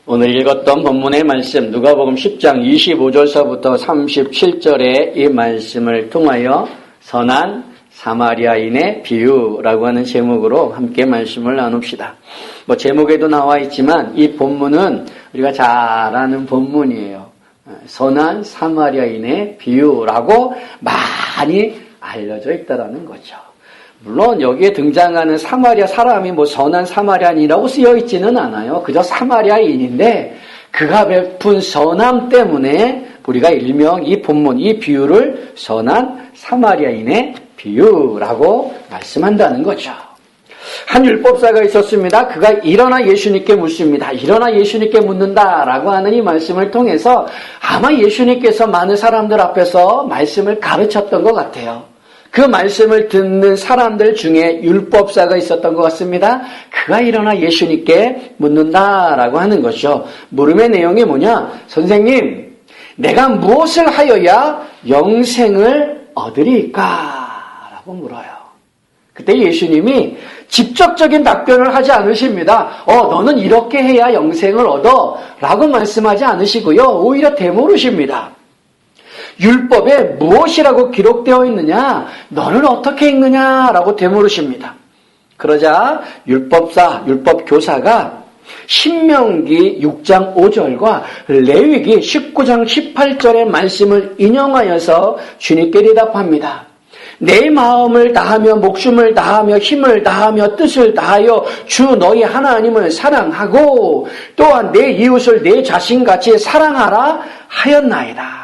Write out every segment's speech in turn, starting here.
오늘 읽었던 본문의 말씀 누가복음 10장 25절서부터 37절의 이 말씀을 통하여 선한 사마리아인의 비유라고 하는 제목으로 함께 말씀을 나눕시다. 제목에도 나와 있지만 이 본문은 우리가 잘 아는 본문이에요. 선한 사마리아인의 비유라고 많이 알려져 있다는 거죠. 물론 여기에 등장하는 사마리아 사람이 선한 사마리아인이라고 쓰여 있지는 않아요. 그저 사마리아인인데 그가 베푼 선함 때문에 우리가 일명 이 본문, 이 비유를 선한 사마리아인의 비유라고 말씀한다는 거죠. 한 율법사가 있었습니다. 그가 일어나 예수님께 묻습니다. 일어나 예수님께 묻는다라고 하는 이 말씀을 통해서 아마 예수님께서 많은 사람들 앞에서 말씀을 가르쳤던 것 같아요. 그 말씀을 듣는 사람들 중에 율법사가 있었던 것 같습니다. 그가 일어나 예수님께 묻는다라고 하는 것이죠. 물음의 내용이 뭐냐? 선생님, 내가 무엇을 하여야 영생을 얻으리까? 라고 물어요. 그때 예수님이 직접적인 답변을 하지 않으십니다. 너는 이렇게 해야 영생을 얻어 라고 말씀하지 않으시고요. 오히려 되물으십니다. 율법에 무엇이라고 기록되어 있느냐? 너는 어떻게 읽느냐라고 되물으십니다. 그러자 율법교사가 신명기 6장 5절과 레위기 19장 18절의 말씀을 인용하여서 주님께 대답합니다. 내 마음을 다하며 목숨을 다하며 힘을 다하며 뜻을 다하여 주 너희 하나님을 사랑하고 또한 내 이웃을 내 자신같이 사랑하라 하였나이다.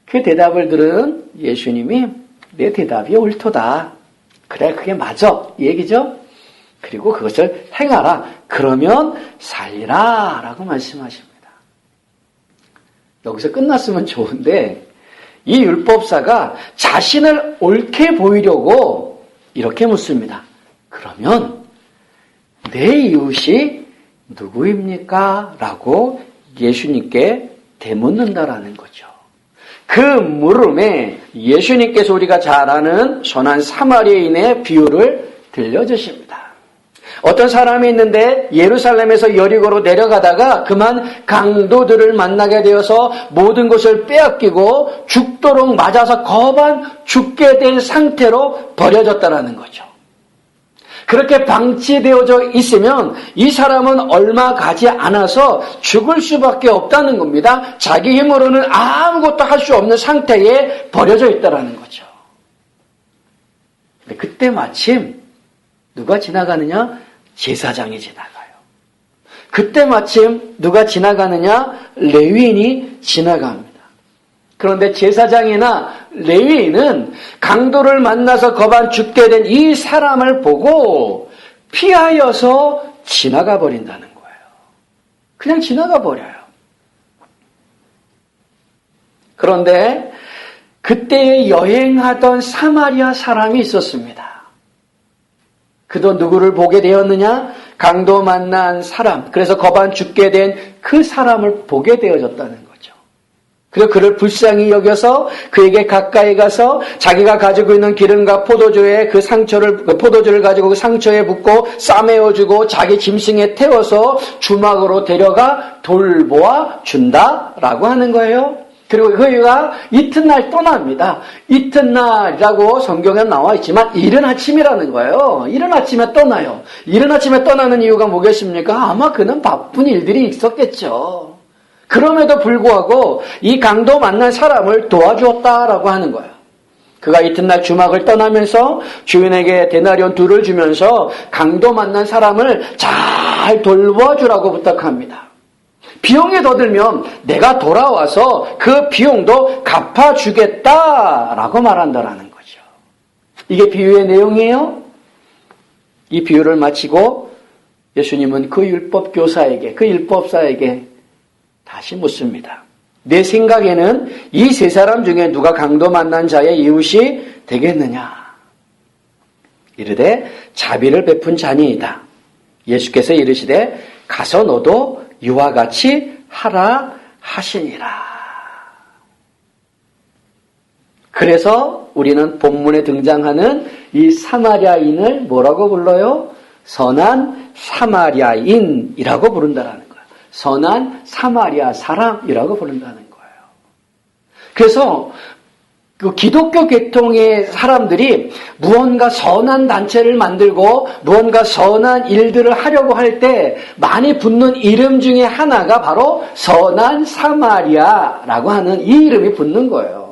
그 대답을 들은 예수님이 내 대답이 옳도다. 그래, 그게 맞아. 이 얘기죠? 그리고 그것을 행하라. 그러면 살리라. 라고 말씀하십니다. 여기서 끝났으면 좋은데 이 율법사가 자신을 옳게 보이려고 이렇게 묻습니다. 그러면 내 이웃이 누구입니까? 라고 예수님께 되묻는다라는 거죠. 그 물음에 예수님께서 우리가 잘 아는 선한 사마리아인의 비유를 들려주십니다. 어떤 사람이 있는데 예루살렘에서 여리고로 내려가다가 그만 강도들을 만나게 되어서 모든 것을 빼앗기고 죽도록 맞아서 거반 죽게 된 상태로 버려졌다는 거죠. 그렇게 방치되어져 있으면 이 사람은 얼마 가지 않아서 죽을 수밖에 없다는 겁니다. 자기 힘으로는 아무것도 할 수 없는 상태에 버려져 있다는 거죠. 그때 마침 누가 지나가느냐? 제사장이 지나가요. 그때 마침 누가 지나가느냐? 레위인이 지나갑니다. 그런데 제사장이나 레위인은 강도를 만나서 거반 죽게 된 이 사람을 보고 피하여서 지나가 버린다는 거예요. 그냥 지나가 버려요. 그런데 그때 여행하던 사마리아 사람이 있었습니다. 그도 누구를 보게 되었느냐? 강도 만난 사람. 그래서 거반 죽게 된 그 사람을 보게 되어졌다는 거죠. 그리고 그를 불쌍히 여겨서 그에게 가까이 가서 자기가 가지고 있는 기름과 포도주에 포도주를 가지고 그 상처에 붓고 싸매어주고 자기 짐승에 태워서 주막으로 데려가 돌보아 준다라고 하는 거예요. 그리고 그가 이튿날 떠납니다. 이튿날이라고 성경에 나와 있지만 이른 아침이라는 거예요. 이른 아침에 떠나요. 이른 아침에 떠나는 이유가 뭐겠습니까? 아마 그는 바쁜 일들이 있었겠죠. 그럼에도 불구하고 이 강도 만난 사람을 도와주었다라고 하는 거예요. 그가 이튿날 주막을 떠나면서 주인에게 데나리온 2를 주면서 강도 만난 사람을 잘 돌봐주라고 부탁합니다. 비용이 더 들면 내가 돌아와서 그 비용도 갚아주겠다라고 말한다라는 거죠. 이게 비유의 내용이에요. 이 비유를 마치고 예수님은 그 율법사에게 다시 묻습니다. 내 생각에는 이 세 사람 중에 누가 강도 만난 자의 이웃이 되겠느냐? 이르되 자비를 베푼 자니이다. 예수께서 이르시되 가서 너도 이와 같이 하라 하시니라. 그래서 우리는 본문에 등장하는 이 사마리아인을 뭐라고 불러요? 선한 사마리아인이라고 부른다라는 거예요. 선한 사마리아 사람이라고 부른다는 거예요. 그래서 그 기독교 계통의 사람들이 무언가 선한 단체를 만들고 무언가 선한 일들을 하려고 할 때 많이 붙는 이름 중에 하나가 바로 선한 사마리아라고 하는 이 이름이 붙는 거예요.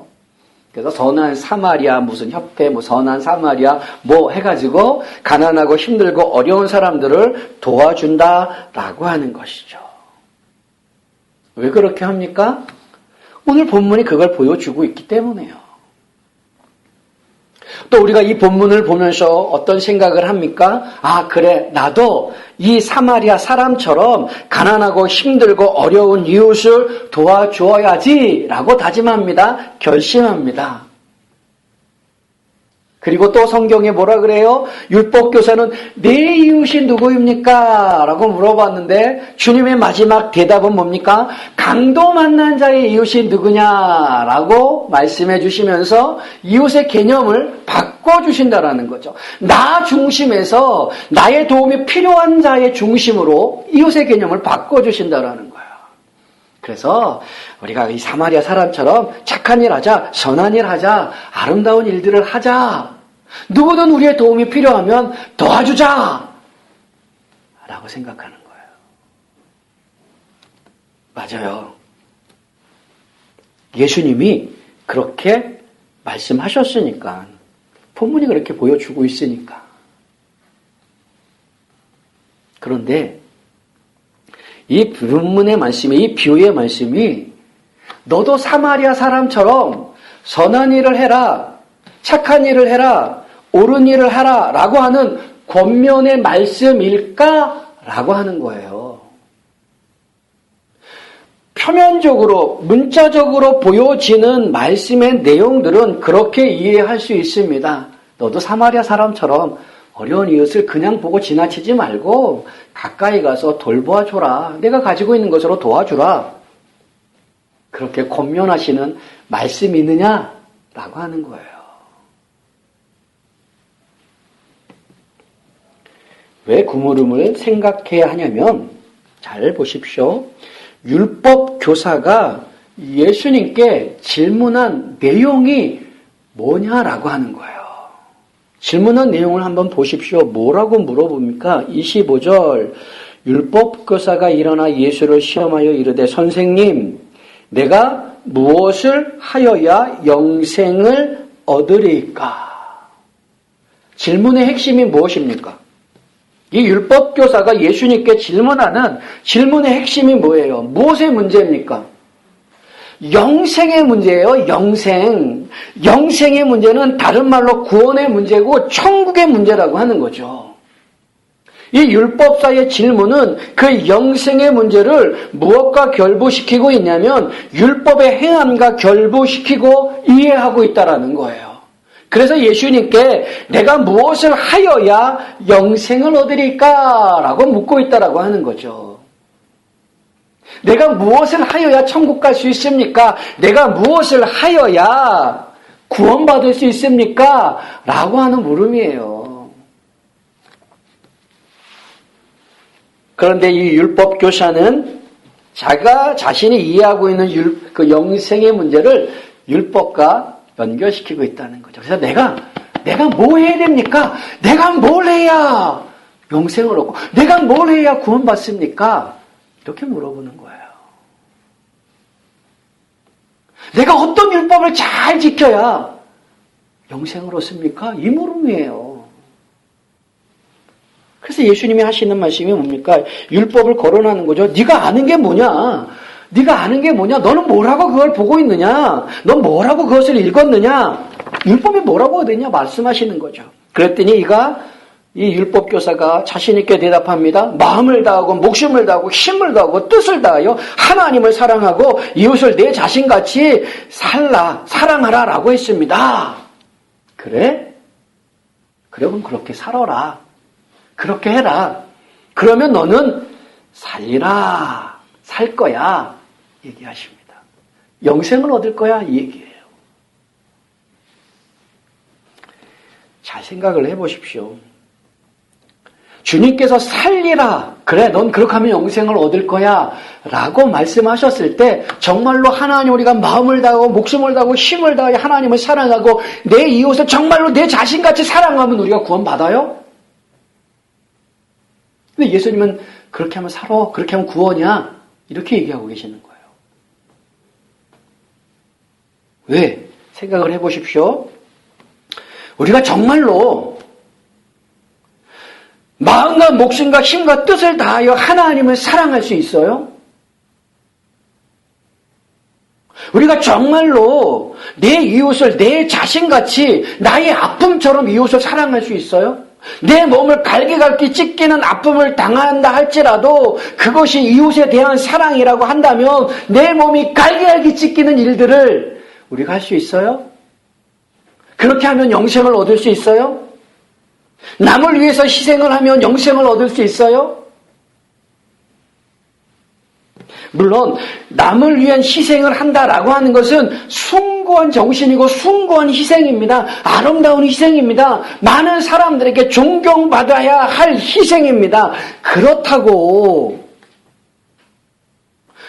그래서 선한 사마리아 무슨 협회 뭐 선한 사마리아 뭐 해가지고 가난하고 힘들고 어려운 사람들을 도와준다라고 하는 것이죠. 왜 그렇게 합니까? 오늘 본문이 그걸 보여주고 있기 때문에요. 또 우리가 이 본문을 보면서 어떤 생각을 합니까? 아, 그래, 나도 이 사마리아 사람처럼 가난하고 힘들고 어려운 이웃을 도와주어야지라고 다짐합니다. 결심합니다. 그리고 또 성경에 뭐라 그래요? 율법교사는 내 이웃이 누구입니까? 라고 물어봤는데 주님의 마지막 대답은 뭡니까? 강도 만난 자의 이웃이 누구냐라고 말씀해 주시면서 이웃의 개념을 바꿔주신다라는 거죠. 나 중심에서 나의 도움이 필요한 자의 중심으로 이웃의 개념을 바꿔주신다라는 거예요. 그래서 우리가 이 사마리아 사람처럼 착한 일 하자, 선한 일 하자, 아름다운 일들을 하자, 누구든 우리의 도움이 필요하면 도와주자 라고 생각하는 거예요. 맞아요. 예수님이 그렇게 말씀하셨으니까, 본문이 그렇게 보여주고 있으니까. 그런데 이 본문의 말씀이, 이 비유의 말씀이 너도 사마리아 사람처럼 선한 일을 해라, 착한 일을 해라, 옳은 일을 하라 라고 하는 권면의 말씀일까? 라고 하는 거예요. 표면적으로, 문자적으로 보여지는 말씀의 내용들은 그렇게 이해할 수 있습니다. 너도 사마리아 사람처럼 어려운 이웃을 그냥 보고 지나치지 말고 가까이 가서 돌보아줘라. 내가 가지고 있는 것으로 도와주라. 그렇게 권면하시는 말씀이 있느냐라고 하는 거예요. 왜 구물음을 생각해야 하냐면, 잘 보십시오. 율법 교사가 예수님께 질문한 내용이 뭐냐라고 하는 거예요. 질문한 내용을 한번 보십시오. 뭐라고 물어봅니까? 25절. 율법 교사가 일어나 예수를 시험하여 이르되 선생님, 내가 무엇을 하여야 영생을 얻으리까? 질문의 핵심이 무엇입니까? 이 율법교사가 예수님께 질문하는 질문의 핵심이 뭐예요? 무엇의 문제입니까? 영생의 문제예요. 영생. 영생의 문제는 다른 말로 구원의 문제고 천국의 문제라고 하는 거죠. 이 율법사의 질문은 그 영생의 문제를 무엇과 결부시키고 있냐면 율법의 행함과 결부시키고 이해하고 있다라는 거예요. 그래서 예수님께 내가 무엇을 하여야 영생을 얻으리까? 라고 묻고 있다라고 하는 거죠. 내가 무엇을 하여야 천국 갈 수 있습니까? 내가 무엇을 하여야 구원받을 수 있습니까? 라고 하는 물음이에요. 그런데 이 율법교사는 자기가 자신이 이해하고 있는 그 영생의 문제를 율법과 연결시키고 있다는 거죠. 그래서 내가 뭐 해야 됩니까? 내가 뭘 해야 영생을 얻고, 내가 뭘 해야 구원받습니까? 이렇게 물어보는 거예요. 내가 어떤 율법을 잘 지켜야 영생을 얻습니까? 이 물음이에요. 그래서 예수님이 하시는 말씀이 뭡니까? 율법을 거론하는 거죠. 네가 아는 게 뭐냐? 네가 아는 게 뭐냐? 너는 뭐라고 그걸 보고 있느냐? 넌 뭐라고 그것을 읽었느냐? 율법이 뭐라고 하느냐? 말씀하시는 거죠. 그랬더니 이 율법교사가 자신있게 대답합니다. 마음을 다하고 목숨을 다하고 힘을 다하고 뜻을 다하여 하나님을 사랑하고 이웃을 내 자신같이 사랑하라 라고 했습니다. 그래? 그럼 그렇게 살아라. 그렇게 해라. 그러면 너는 살리라. 살 거야. 얘기하십니다. 영생을 얻을 거야. 이 얘기예요. 잘 생각을 해보십시오. 주님께서 살리라. 그래, 넌 그렇게 하면 영생을 얻을 거야. 라고 말씀하셨을 때 정말로 하나님 우리가 마음을 다하고 목숨을 다하고 힘을 다하여 하나님을 사랑하고 내 이웃을 정말로 내 자신같이 사랑하면 우리가 구원받아요? 근데 예수님은 그렇게 하면 살아. 그렇게 하면 구원이야. 이렇게 얘기하고 계시는 거예요. 왜? 생각을 해보십시오. 우리가 정말로 마음과 목숨과 힘과 뜻을 다하여 하나님을 사랑할 수 있어요? 우리가 정말로 내 이웃을 내 자신같이 나의 아픔처럼 이웃을 사랑할 수 있어요? 내 몸을 갈기갈기 찢기는 아픔을 당한다 할지라도 그것이 이웃에 대한 사랑이라고 한다면 내 몸이 갈기갈기 찢기는 일들을 우리가 할 수 있어요? 그렇게 하면 영생을 얻을 수 있어요? 남을 위해서 희생을 하면 영생을 얻을 수 있어요? 물론 남을 위한 희생을 한다라고 하는 것은 숭고한 정신이고 숭고한 희생입니다. 아름다운 희생입니다. 많은 사람들에게 존경받아야 할 희생입니다. 그렇다고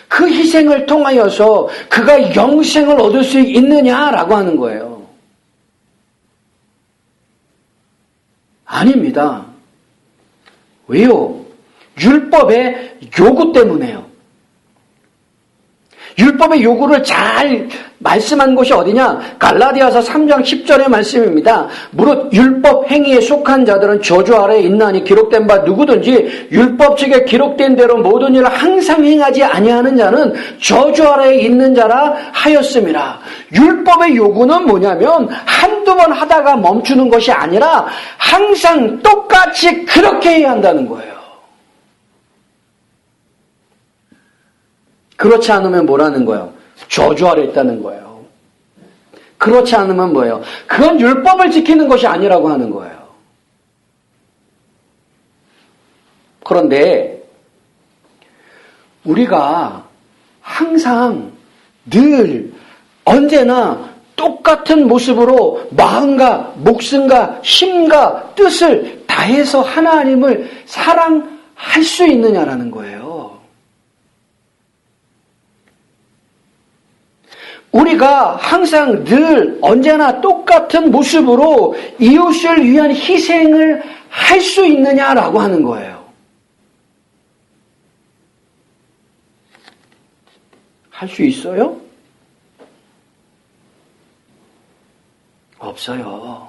그 희생을 통하여서 그가 영생을 얻을 수 있느냐라고 하는 거예요. 아닙니다. 왜요? 율법의 요구 때문에요. 율법의 요구를 잘 말씀한 곳이 어디냐? 갈라디아서 3장 10절의 말씀입니다. 무릇 율법 행위에 속한 자들은 저주 아래에 있나니 기록된 바 누구든지 율법책에 기록된 대로 모든 일을 항상 행하지 아니하는 자는 저주 아래에 있는 자라 하였음이라. 율법의 요구는 뭐냐면 한두 번 하다가 멈추는 것이 아니라 항상 똑같이 그렇게 해야 한다는 거예요. 그렇지 않으면 뭐라는 거예요? 저주 아래 있다는 거예요. 그렇지 않으면 뭐예요? 그건 율법을 지키는 것이 아니라고 하는 거예요. 그런데 우리가 항상 늘 언제나 똑같은 모습으로 마음과 목숨과 힘과 뜻을 다해서 하나님을 사랑할 수 있느냐라는 거예요. 우리가 항상 늘 언제나 똑같은 모습으로 이웃을 위한 희생을 할 수 있느냐라고 하는 거예요. 할 수 있어요? 없어요.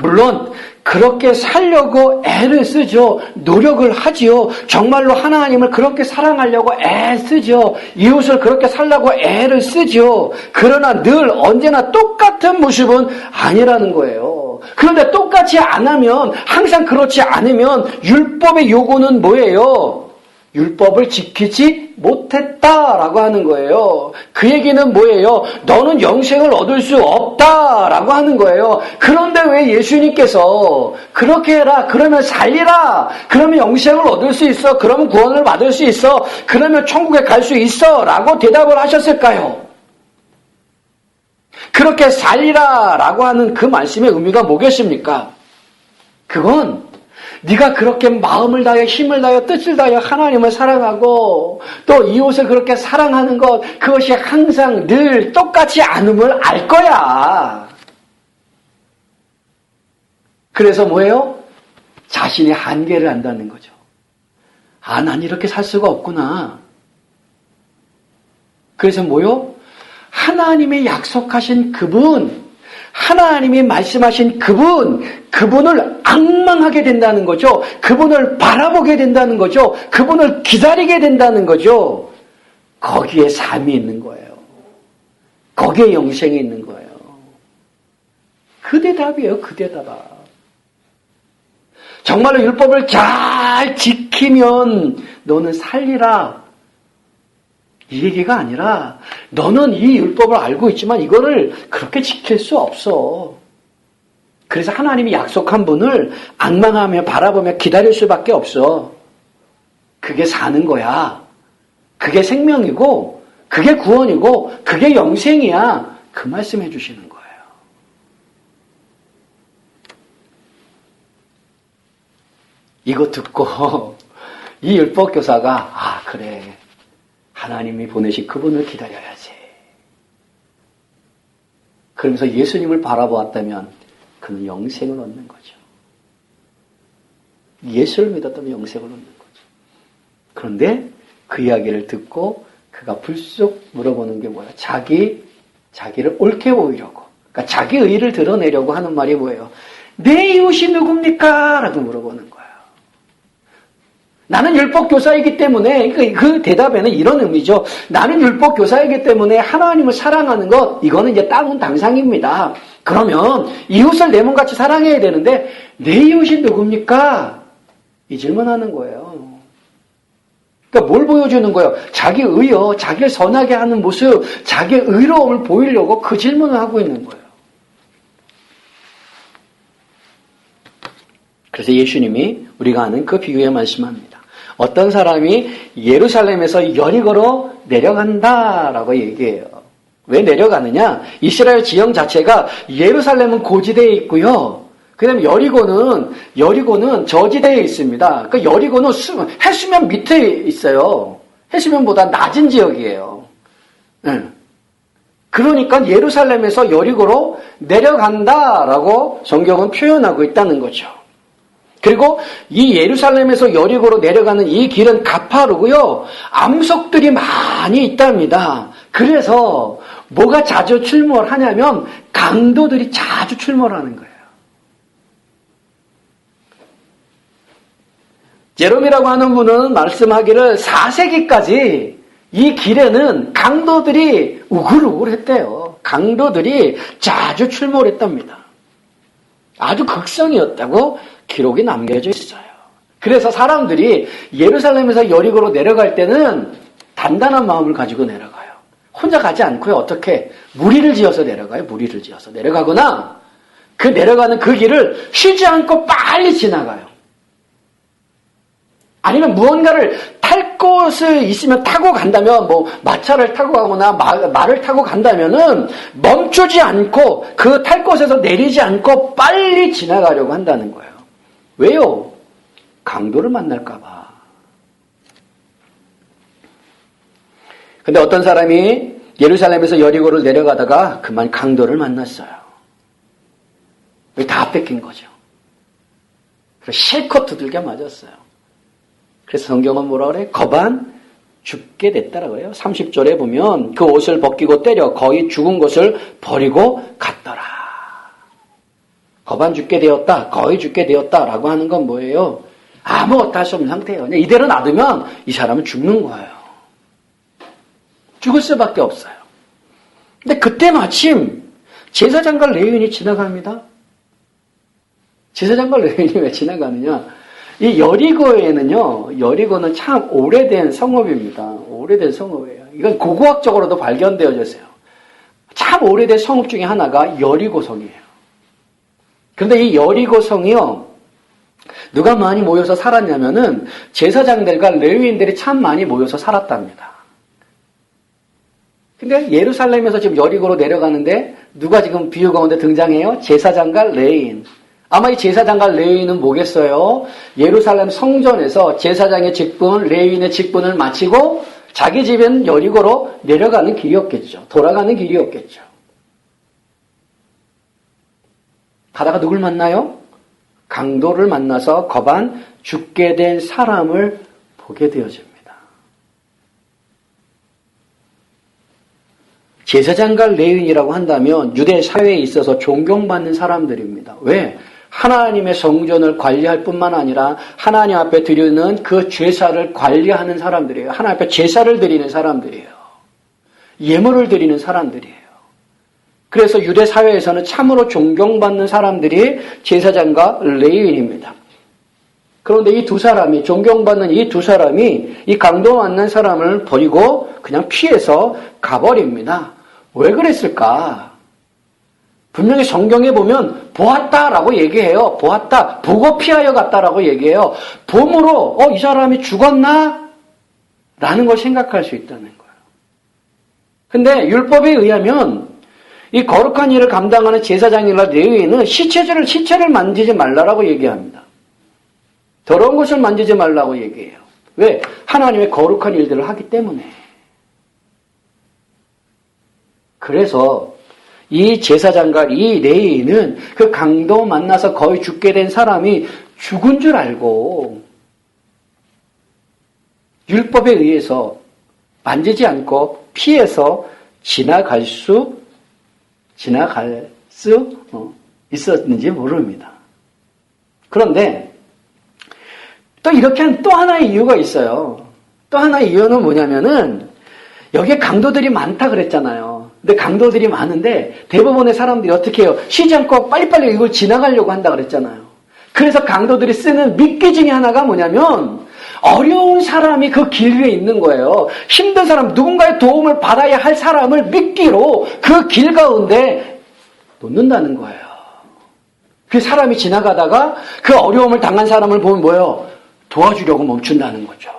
물론 그렇게 살려고 애를 쓰죠. 노력을 하지요. 정말로 하나님을 그렇게 사랑하려고 애쓰죠. 이웃을 그렇게 살려고 애를 쓰죠. 그러나 늘 언제나 똑같은 모습은 아니라는 거예요. 그런데 똑같이 안 하면, 항상 그렇지 않으면 율법의 요구는 뭐예요? 율법을 지키지 못했다라고 하는 거예요. 그 얘기는 뭐예요? 너는 영생을 얻을 수 없다라고 하는 거예요. 그런데 왜 예수님께서 그렇게 해라, 그러면 살리라, 그러면 영생을 얻을 수 있어, 그러면 구원을 받을 수 있어, 그러면 천국에 갈 수 있어 라고 대답을 하셨을까요? 그렇게 살리라라고 하는 그 말씀의 의미가 뭐겠습니까? 그건 네가 그렇게 마음을 다하여 힘을 다하여 뜻을 다하여 하나님을 사랑하고 또 이웃을 그렇게 사랑하는 것, 그것이 항상 늘 똑같지 않음을 알 거야. 그래서 뭐예요? 자신의 한계를 안다는 거죠. 아, 난 이렇게 살 수가 없구나. 그래서 뭐요? 하나님의 약속하신 그분, 하나님이 말씀하신 그분을 앙망하게 된다는 거죠. 그분을 바라보게 된다는 거죠. 그분을 기다리게 된다는 거죠. 거기에 삶이 있는 거예요. 거기에 영생이 있는 거예요. 그 대답이에요. 그 대답아. 정말로 율법을 잘 지키면 너는 살리라. 이 얘기가 아니라 너는 이 율법을 알고 있지만 이거를 그렇게 지킬 수 없어. 그래서 하나님이 약속한 분을 앙망하며 바라보며 기다릴 수밖에 없어. 그게 사는 거야. 그게 생명이고 그게 구원이고 그게 영생이야. 그 말씀해 주시는 거예요. 이거 듣고 이 율법교사가 아 그래 하나님이 보내신 그분을 기다려야지. 그러면서 예수님을 바라보았다면 그는 영생을 얻는 거죠. 예수를 믿었다면 영생을 얻는 거죠. 그런데 그 이야기를 듣고 그가 불쑥 물어보는 게 뭐야? 자기를 옳게 보이려고. 그러니까 자기 의의를 드러내려고 하는 말이 뭐예요? 내 이웃이 누굽니까? 라고 물어보는 거예요. 나는 율법교사이기 때문에 그 대답에는 이런 의미죠. 나는 율법교사이기 때문에 하나님을 사랑하는 것 이거는 이제 따놓은 당상입니다. 그러면 이웃을 내 몸같이 사랑해야 되는데 내 이웃이 누굽니까? 이 질문하는 거예요. 그러니까 뭘 보여주는 거예요? 자기 의여, 자기를 선하게 하는 모습, 자기의 의로움을 보이려고 그 질문을 하고 있는 거예요. 그래서 예수님이 우리가 아는 그 비유에 말씀합니다. 어떤 사람이 예루살렘에서 여리고로 내려간다라고 얘기해요. 왜 내려가느냐? 이스라엘 지형 자체가 예루살렘은 고지대에 있고요. 그 다음에 여리고는 저지대에 있습니다. 그 여리고는 해수면 밑에 있어요. 해수면보다 낮은 지역이에요. 그러니까 예루살렘에서 여리고로 내려간다라고 성경은 표현하고 있다는 거죠. 그리고 이 예루살렘에서 여리고로 내려가는 이 길은 가파르고요. 암석들이 많이 있답니다. 그래서 뭐가 자주 출몰하냐면 강도들이 자주 출몰하는 거예요. 제롬이라고 하는 분은 말씀하기를 4세기까지 이 길에는 강도들이 우글우글했대요. 강도들이 자주 출몰했답니다. 아주 극성이었다고 기록이 남겨져 있어요. 그래서 사람들이 예루살렘에서 여리고로 내려갈 때는 단단한 마음을 가지고 내려가요. 혼자 가지 않고요. 어떻게? 무리를 지어서 내려가요. 무리를 지어서 내려가거나 그 내려가는 그 길을 쉬지 않고 빨리 지나가요. 아니면 무언가를 탈 곳을 있으면 타고 간다면 뭐 마차를 타고 가거나 말을 타고 간다면은 멈추지 않고 그 탈 곳에서 내리지 않고 빨리 지나가려고 한다는 거예요. 왜요? 강도를 만날까 봐. 근데 어떤 사람이 예루살렘에서 여리고를 내려가다가 그만 강도를 만났어요. 다 뺏긴 거죠. 그래서 실컷 두들겨 맞았어요. 그래서 성경은 뭐라 그래? 거반 죽게 됐다라고 그래요. 30절에 보면 그 옷을 벗기고 때려 거의 죽은 것을 버리고 갔더라. 거반 죽게 되었다. 거의 죽게 되었다라고 하는 건 뭐예요? 아무것도 할 수 없는 상태예요. 그냥 이대로 놔두면 이 사람은 죽는 거예요. 죽을 수밖에 없어요. 근데 그때 마침 제사장과 레위인이 지나갑니다. 제사장과 레위인이 왜 지나가느냐? 이 여리고는 참 오래된 성읍입니다. 오래된 성읍이에요. 이건 고고학적으로도 발견되어졌어요. 참 오래된 성읍 중에 하나가 여리고성이에요. 그런데 이 여리고성이요, 누가 많이 모여서 살았냐면은 제사장들과 레위인들이 참 많이 모여서 살았답니다. 근데 예루살렘에서 지금 여리고로 내려가는데 누가 지금 비유 가운데 등장해요? 제사장과 레위인. 아마 이 제사장과 레위인은 뭐겠어요? 예루살렘 성전에서 제사장의 직분, 레위인의 직분을 마치고 자기 집엔 여리고로 내려가는 길이었겠죠. 돌아가는 길이었겠죠. 가다가 누굴 만나요? 강도를 만나서 거반 죽게 된 사람을 보게 되어집니다. 제사장과 레위인이라고 한다면 유대 사회에 있어서 존경받는 사람들입니다. 왜? 하나님의 성전을 관리할 뿐만 아니라 하나님 앞에 드리는 그 제사를 관리하는 사람들이에요. 하나님 앞에 제사를 드리는 사람들이에요. 예물을 드리는 사람들이에요. 그래서 유대 사회에서는 참으로 존경받는 사람들이 제사장과 레위인입니다. 그런데 이 두 사람이, 존경받는 이 두 사람이 이 강도 만난 사람을 버리고 그냥 피해서 가버립니다. 왜 그랬을까? 분명히 성경에 보면 보았다라고 얘기해요. 보았다. 보고 피하여 갔다라고 얘기해요. 봄으로 이 사람이 죽었나? 라는 걸 생각할 수 있다는 거예요. 근데 율법에 의하면 이 거룩한 일을 감당하는 제사장이나 레위인은 시체를 만지지 말라라고 얘기합니다. 더러운 것을 만지지 말라고 얘기해요. 왜? 하나님의 거룩한 일들을 하기 때문에. 그래서 이 제사장과 이 레위인은 그 강도 만나서 거의 죽게 된 사람이 죽은 줄 알고 율법에 의해서 만지지 않고 피해서 지나갈 수 있었는지 모릅니다. 그런데 또 이렇게 한 또 하나의 이유가 있어요. 또 하나의 이유는 뭐냐면은 여기에 강도들이 많다 그랬잖아요. 근데 강도들이 많은데 대부분의 사람들이 어떻게 해요? 쉬지 않고 빨리빨리 이걸 지나가려고 한다 그랬잖아요. 그래서 강도들이 쓰는 미끼 중에 하나가 뭐냐면 어려운 사람이 그 길 위에 있는 거예요. 힘든 사람, 누군가의 도움을 받아야 할 사람을 미끼로 그 길 가운데 놓는다는 거예요. 그 사람이 지나가다가 그 어려움을 당한 사람을 보면 뭐예요? 도와주려고 멈춘다는 거죠.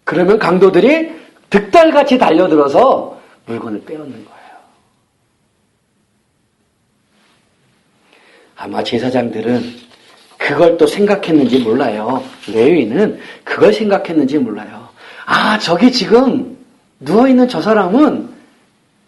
그러면 강도들이 득달같이 달려들어서 물건을 빼앗는 거예요. 아마 제사장들은 그걸 또 생각했는지 몰라요. 레위인은 그걸 생각했는지 몰라요. 아, 저기 지금 누워있는 저 사람은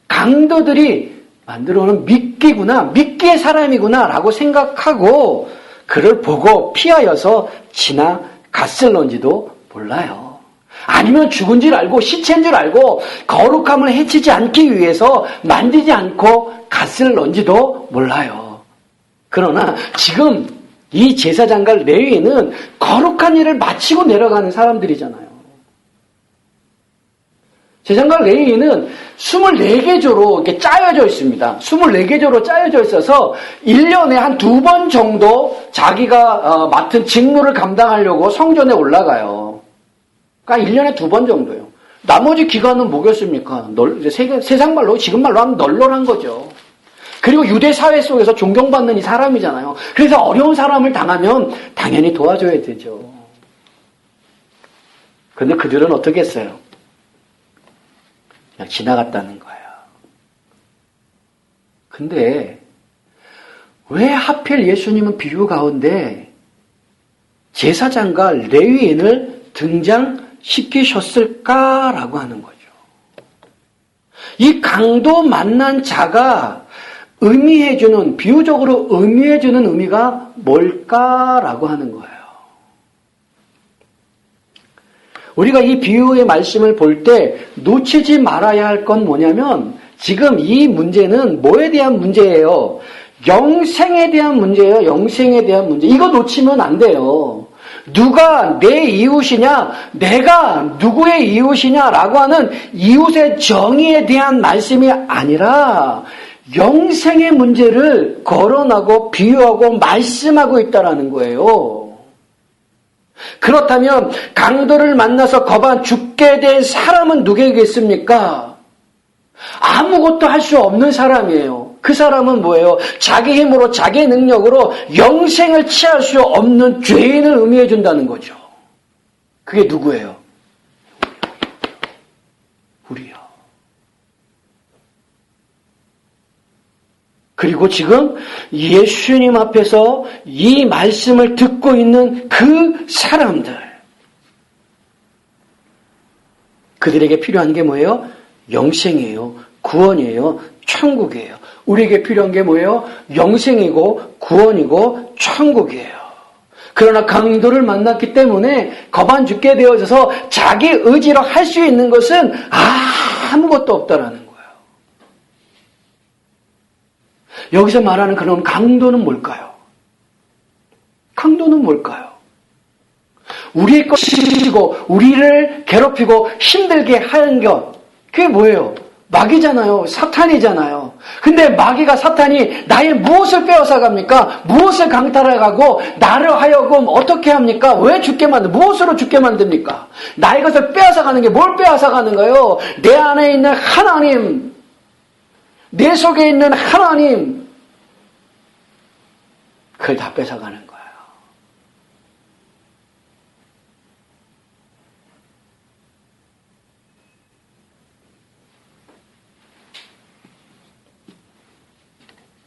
강도들이 만들어 오는 미끼구나, 미끼의 사람이구나 라고 생각하고 그를 보고 피하여서 지나갔을런지도 몰라요. 아니면 죽은 줄 알고 시체인 줄 알고 거룩함을 해치지 않기 위해서 만지지 않고 갔을런지도 몰라요. 그러나 지금 이 제사장과 레위인은 거룩한 일을 마치고 내려가는 사람들이잖아요. 제사장과 레위인은 24개조로 이렇게 짜여져 있습니다. 24개조로 짜여져 있어서 1년에 한 2번 정도 자기가 맡은 직무를 감당하려고 성전에 올라가요. 그러니까 1년에 2번 정도요. 나머지 기간은 뭐겠습니까? 세상 말로, 지금 말로 하면 널널한 거죠. 그리고 유대 사회 속에서 존경받는 이 사람이잖아요. 그래서 어려운 사람을 당하면 당연히 도와줘야 되죠. 그런데 그들은 어떻게 했어요? 그냥 지나갔다는 거예요. 근데 왜 하필 예수님은 비유 가운데 제사장과 레위인을 등장시키셨을까라고 하는 거죠. 이 강도 만난 자가 의미해주는, 비유적으로 의미해주는 의미가 뭘까라고 하는 거예요. 우리가 이 비유의 말씀을 볼 때 놓치지 말아야 할 건 뭐냐면 지금 이 문제는 뭐에 대한 문제예요? 영생에 대한 문제예요. 영생에 대한 문제. 이거 놓치면 안 돼요. 누가 내 이웃이냐, 내가 누구의 이웃이냐라고 하는 이웃의 정의에 대한 말씀이 아니라 영생의 문제를 거론하고 비유하고 말씀하고 있다라는 거예요. 그렇다면 강도를 만나서 거반 죽게 된 사람은 누구겠습니까? 아무것도 할 수 없는 사람이에요. 그 사람은 뭐예요? 자기 힘으로 자기 능력으로 영생을 취할 수 없는 죄인을 의미해 준다는 거죠. 그게 누구예요? 우리요. 그리고 지금 예수님 앞에서 이 말씀을 듣고 있는 그 사람들, 그들에게 필요한 게 뭐예요? 영생이에요. 구원이에요. 천국이에요. 우리에게 필요한 게 뭐예요? 영생이고 구원이고 천국이에요. 그러나 강도를 만났기 때문에 거반 죽게 되어져서 자기 의지로 할 수 있는 것은 아무것도 없다라는 거예요. 여기서 말하는 그런 강도는 뭘까요? 강도는 뭘까요? 우리의 것이고 우리를 괴롭히고 힘들게 하는 것, 그게 뭐예요? 마귀잖아요. 사탄이잖아요. 근데 마귀가, 사탄이 나의 무엇을 빼앗아 갑니까? 무엇을 강탈해 가고 나를 하여금 어떻게 합니까? 왜 죽게 무엇으로 죽게 만듭니까? 나의 것을 빼앗아 가는 게 뭘 빼앗아 가는 거예요? 내 안에 있는 하나님, 내 속에 있는 하나님, 그걸 다 뺏어가는 거예요.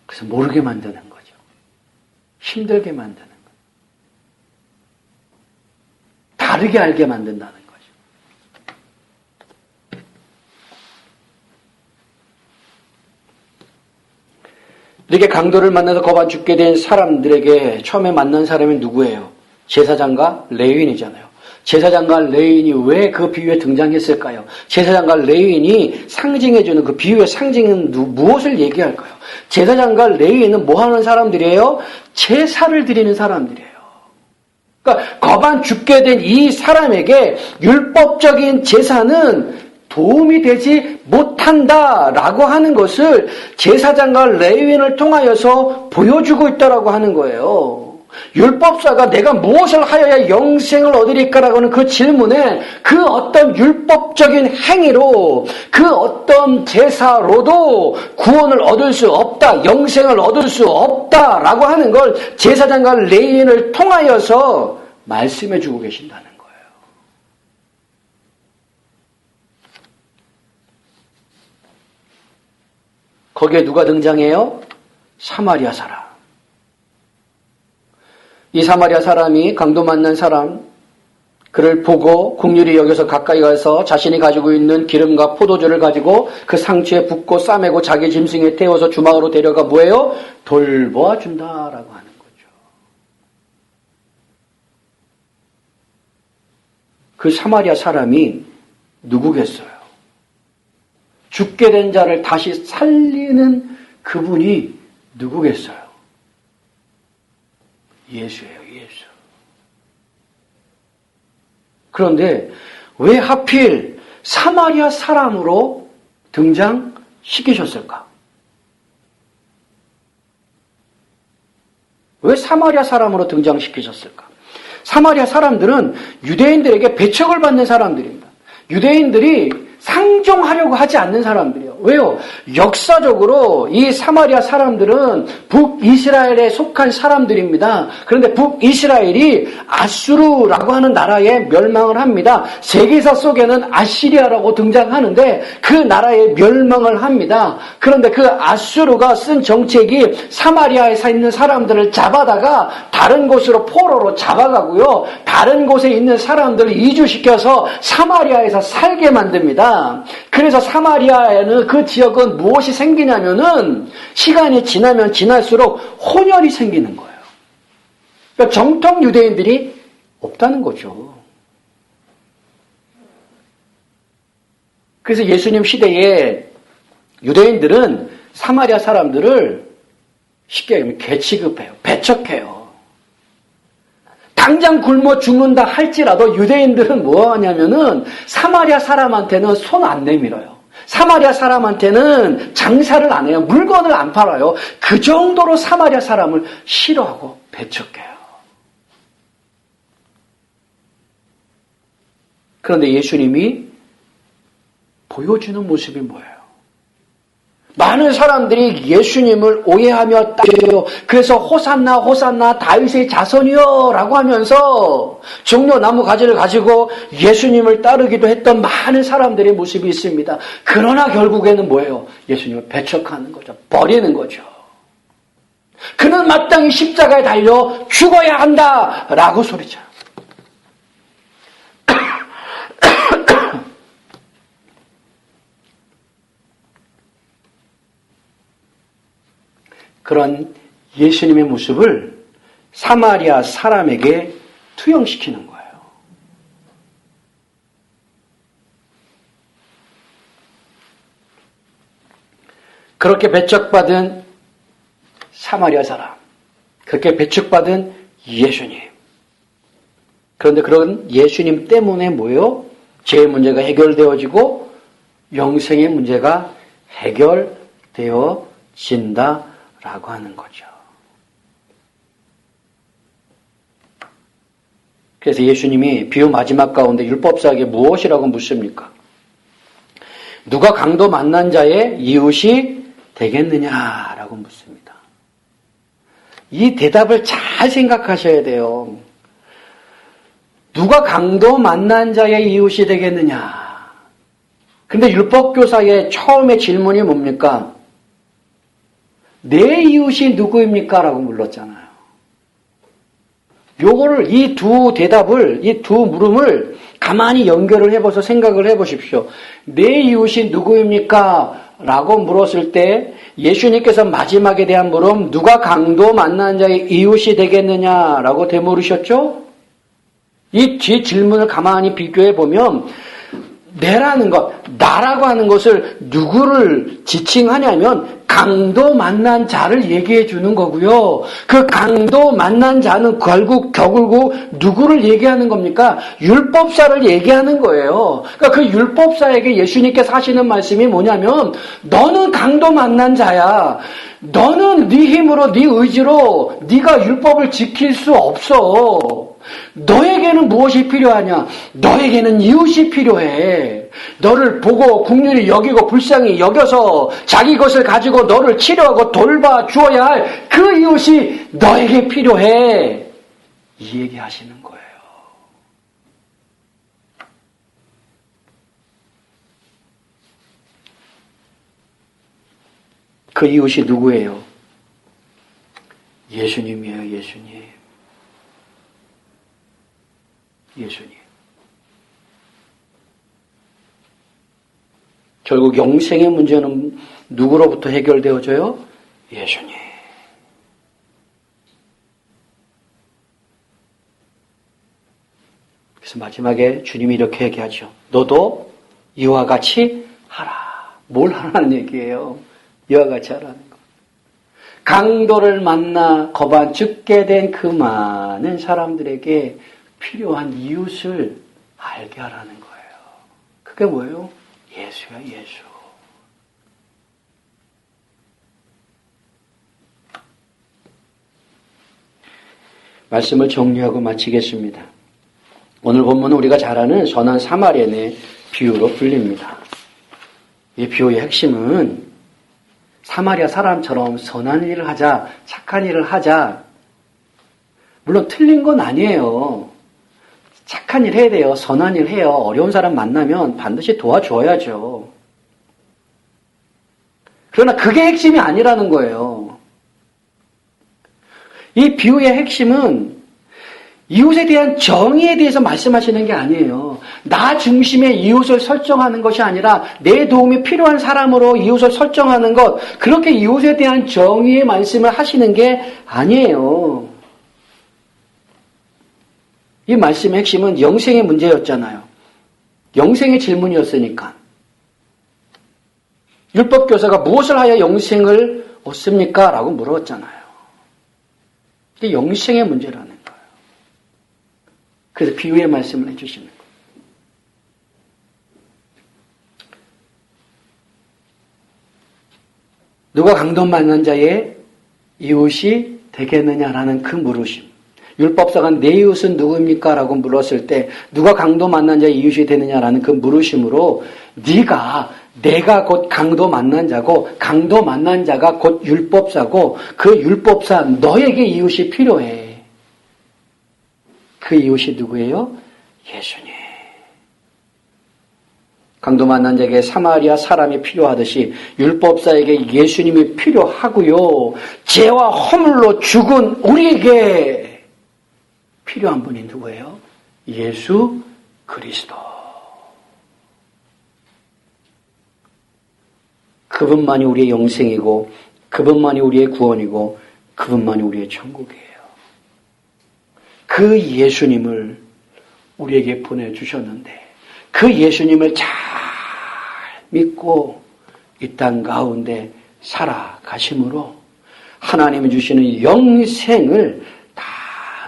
그래서 모르게 만드는 거죠. 힘들게 만드는 거예요. 다르게 알게 만든다는 거죠. 이렇게 강도를 만나서 거반 죽게 된 사람들에게 처음에 만난 사람이 누구예요? 제사장과 레위인이잖아요. 제사장과 레위인이 왜 그 비유에 등장했을까요? 제사장과 레위인이 상징해주는 그 비유의 상징은 무엇을 얘기할까요? 제사장과 레위인은 뭐 하는 사람들이에요? 제사를 드리는 사람들이에요. 그러니까 거반 죽게 된 이 사람에게 율법적인 제사는 도움이 되지 못한다라고 하는 것을 제사장과 레위인을 통하여서 보여주고 있다라고 하는 거예요. 율법사가 내가 무엇을 하여야 영생을 얻으리까라고 하는 그 질문에 그 어떤 율법적인 행위로 그 어떤 제사로도 구원을 얻을 수 없다, 영생을 얻을 수 없다라고 하는 걸 제사장과 레위인을 통하여서 말씀해 주고 계신다는 거예요. 거기에 누가 등장해요? 사마리아 사람. 이 사마리아 사람이 강도 만난 사람, 그를 보고 긍휼히 여겨서 가까이 가서 자신이 가지고 있는 기름과 포도주를 가지고 그 상추에 붓고 싸매고 자기 짐승에 태워서 주막으로 데려가 뭐예요? 돌보아준다라고 하는 거죠. 그 사마리아 사람이 누구겠어요? 죽게 된 자를 다시 살리는 그분이 누구겠어요? 예수예요, 예수. 그런데 왜 하필 사마리아 사람으로 등장시키셨을까? 왜 사마리아 사람으로 등장시키셨을까? 사마리아 사람들은 유대인들에게 배척을 받는 사람들입니다. 유대인들이 상종하려고 하지 않는 사람들이에요. 왜요? 역사적으로 이 사마리아 사람들은 북이스라엘에 속한 사람들입니다. 그런데 북이스라엘이 아수르라고 하는 나라에 멸망을 합니다. 세계사 속에는 아시리아라고 등장하는데 그 나라에 멸망을 합니다. 그런데 그 아수르가 쓴 정책이 사마리아에 있는 사람들을 잡아다가 다른 곳으로 포로로 잡아가고요. 다른 곳에 있는 사람들을 이주시켜서 사마리아에서 살게 만듭니다. 그래서 사마리아에는 그 지역은 무엇이 생기냐면은 시간이 지나면 지날수록 혼혈이 생기는 거예요. 그러니까 정통 유대인들이 없다는 거죠. 그래서 예수님 시대에 유대인들은 사마리아 사람들을 쉽게 얘기하면 개 취급해요. 배척해요. 당장 굶어 죽는다 할지라도 유대인들은 뭐 하냐면은 사마리아 사람한테는 손 안 내밀어요. 사마리아 사람한테는 장사를 안 해요. 물건을 안 팔아요. 그 정도로 사마리아 사람을 싫어하고 배척해요. 그런데 예수님이 보여주는 모습이 뭐예요? 많은 사람들이 예수님을 오해하며 따져요. 그래서 호산나 호산나 다윗의 자손이요 라고 하면서 종려나무 가지를 가지고 예수님을 따르기도 했던 많은 사람들의 모습이 있습니다. 그러나 결국에는 뭐예요? 예수님을 배척하는 거죠. 버리는 거죠. 그는 마땅히 십자가에 달려 죽어야 한다 라고 소리쳐요. 그런 예수님의 모습을 사마리아 사람에게 투영시키는 거예요. 그렇게 배척받은 사마리아 사람, 그렇게 배척받은 예수님. 그런데 그런 예수님 때문에 뭐예요? 죄의 문제가 해결되어지고 영생의 문제가 해결되어진다 라고 하는 거죠. 그래서 예수님이 비유 마지막 가운데 율법사에게 무엇이라고 묻습니까? 누가 강도 만난 자의 이웃이 되겠느냐라고 묻습니다. 이 대답을 잘 생각하셔야 돼요. 누가 강도 만난 자의 이웃이 되겠느냐. 근데 율법교사의 처음에 질문이 뭡니까? 내 이웃이 누구입니까? 라고 물었잖아요. 요거를 이 두 대답을, 이 두 물음을 가만히 연결을 해봐서 생각을 해보십시오. 내 이웃이 누구입니까? 라고 물었을 때 예수님께서 마지막에 대한 물음, 누가 강도 만난 자의 이웃이 되겠느냐라고 되물으셨죠? 이 뒤 질문을 가만히 비교해 보면 내라는 것, 나라고 하는 것을 누구를 지칭하냐면 강도 만난 자를 얘기해 주는 거고요. 그 강도 만난 자는 결국 누구를 얘기하는 겁니까? 율법사를 얘기하는 거예요. 그러니까 그 율법사에게 예수님께서 하시는 말씀이 뭐냐면 너는 강도 만난 자야. 너는 네 힘으로 네 의지로 네가 율법을 지킬 수 없어. 너에게는 무엇이 필요하냐? 너에게는 이웃이 필요해. 너를 보고 긍휼히 여기고 불쌍히 여겨서 자기 것을 가지고 너를 치료하고 돌봐 주어야 할 그 이웃이 너에게 필요해. 이 얘기 하시는 거예요. 그 이웃이 누구예요? 예수님이에요, 예수님. 예수님. 결국 영생의 문제는 누구로부터 해결되어져요? 예수님. 그래서 마지막에 주님이 이렇게 얘기하죠. 너도 이와 같이 하라. 뭘 하라는 얘기예요? 이와 같이 하라는 거. 강도를 만나 거반 죽게 된 그 많은 사람들에게 필요한 이웃을 알게 하라는 거예요. 그게 뭐예요? 예수야, 예수. 말씀을 정리하고 마치겠습니다. 오늘 본문은 우리가 잘 아는 선한 사마리아인의 비유로 불립니다. 이 비유의 핵심은 사마리아 사람처럼 선한 일을 하자, 착한 일을 하자. 물론 틀린 건 아니에요. 착한 일 해야 돼요. 선한 일 해요. 어려운 사람 만나면 반드시 도와줘야죠. 그러나 그게 핵심이 아니라는 거예요. 이 비유의 핵심은 이웃에 대한 정의에 대해서 말씀하시는 게 아니에요. 나 중심의 이웃을 설정하는 것이 아니라 내 도움이 필요한 사람으로 이웃을 설정하는 것, 그렇게 이웃에 대한 정의의 말씀을 하시는 게 아니에요. 이 말씀의 핵심은 영생의 문제였잖아요. 영생의 질문이었으니까. 율법교사가 무엇을 하여 영생을 얻습니까? 라고 물었잖아요. 이게 영생의 문제라는 거예요. 그래서 비유의 말씀을 해주시는 거예요. 누가 강도 만난 자의 이웃이 되겠느냐라는 그 물으심. 율법사가 내 이웃은 누구입니까? 라고 물었을 때 누가 강도 만난 자의 이웃이 되느냐라는 그 물으심으로 내가 곧 강도 만난 자고 강도 만난 자가 곧 율법사고 그 율법사 너에게 이웃이 필요해. 그 이웃이 누구예요? 예수님. 강도 만난 자에게 사마리아 사람이 필요하듯이 율법사에게 예수님이 필요하고요. 죄와 허물로 죽은 우리에게 필요한 분이 누구예요? 예수 그리스도. 그분만이 우리의 영생이고 그분만이 우리의 구원이고 그분만이 우리의 천국이에요. 그 예수님을 우리에게 보내주셨는데 그 예수님을 잘 믿고 이 땅 가운데 살아가심으로 하나님이 주시는 영생을 다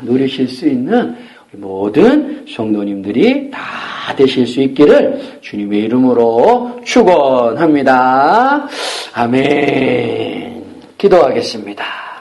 누리실 수 있는 모든 성도님들이 다 되실 수 있기를 주님의 이름으로 축원합니다. 아멘. 기도하겠습니다.